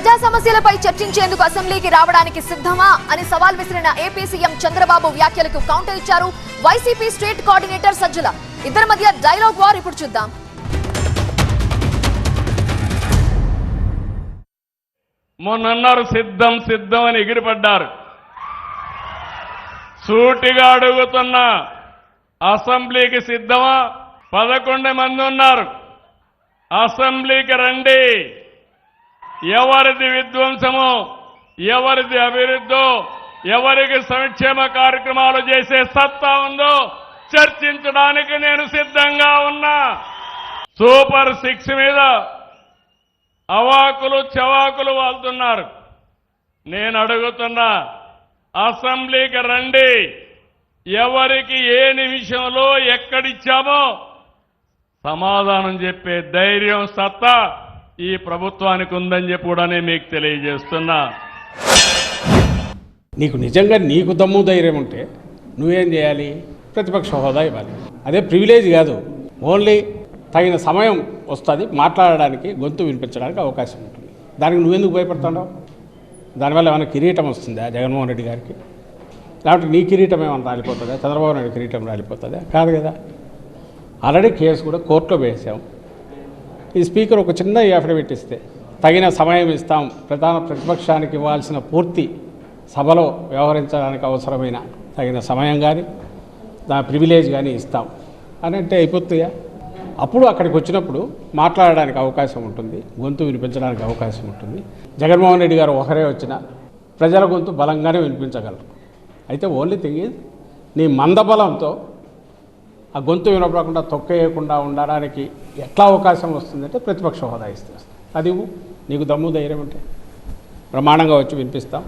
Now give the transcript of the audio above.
ప్రజా సమస్యలపై చర్చించేందుకు అసెంబ్లీకి రావడానికి సిద్ధమా అని సవాల్ విసిరిన ఏపీ సీఎం చంద్రబాబు వ్యాఖ్యలకు కౌంటర్ ఇచ్చారు వైసీపీ స్టేట్ కోఆర్డినేటర్ సజ్జల. ఇద్దరి మధ్య డైలాగ్ వార్ ఇప్పుడు చూద్దాం. మొన్నన్నారు సిద్ధం సిద్ధం అని ఎగిరిపడ్డారు. సూటిగా అడుగుతున్న అసెంబ్లీకి సిద్ధమా? 11 మంది ఉన్నారు. అసెంబ్లీకి రండి. ఎవరిది విధ్వంసమో, ఎవరిది అభివృద్ధో, ఎవరికి సంక్షేమ కార్యక్రమాలు చేసే సత్తా ఉందో చర్చించడానికి నేను సిద్ధంగా ఉన్నా. సూపర్ 6 మీద అవాకులు చవాకులు వాళ్తున్నారు. నేను అడుగుతున్నా, అసెంబ్లీకి రండి. ఎవరికి ఏ నిమిషంలో ఎక్కడిచ్చామో సమాధానం చెప్పే ధైర్యం సత్తా ఈ ప్రభుత్వానికి ఉందని చెప్పి కూడా నేను మీకు తెలియజేస్తున్నా. నీకు నిజంగా నీకు దమ్ము ధైర్యం ఉంటే నువ్వేం చేయాలి? ప్రతిపక్ష హోదా ఇవ్వాలి. అదే ప్రివిలేజ్ కాదు, ఓన్లీ తగిన సమయం వస్తుంది మాట్లాడడానికి, గొంతు వినిపించడానికి అవకాశం ఉంటుంది. దానికి నువ్వెందుకు భయపడుతున్నావు? దానివల్ల ఏమైనా కిరీటం వస్తుందా జగన్మోహన్ రెడ్డి గారికి? లేకపోతే నీ కిరీటం ఏమైనా రాలిపోతుందా? చంద్రబాబు నాయుడు కిరీటం రాలిపోతుందా? కాదు కదా. ఆల్రెడీ కేసు కూడా కోర్టులో వేసాం. ఈ స్పీకర్ ఒక చిన్న అఫిడవిట్ ఇస్తే తగిన సమయం ఇస్తాం, ప్రధాన ప్రతిపక్షానికి ఇవ్వాల్సిన పూర్తి సభలో వ్యవహరించడానికి అవసరమైన తగిన సమయం కానీ దాని ప్రివిలేజ్ కానీ ఇస్తాం అని అంటే అయిపోతుందా? అప్పుడు అక్కడికి వచ్చినప్పుడు మాట్లాడడానికి అవకాశం ఉంటుంది, గొంతు వినిపించడానికి అవకాశం ఉంటుంది. జగన్మోహన్ రెడ్డి గారు ఒకరే వచ్చినా ప్రజల గొంతు బలంగానే వినిపించగలరు. అయితే ఓన్లీ థింగ్ ఈజ్ నీ మందబలంతో ఆ గొంతు వినపడకుండా తొక్కేయకుండా ఉండడానికి ఎట్లా అవకాశం వస్తుందంటే ప్రతిపక్ష హోదా ఇస్తే. అది నీకు దమ్ము ధైర్యం ఉంటే బ్రహ్మాండంగా వచ్చి వినిపిస్తాం.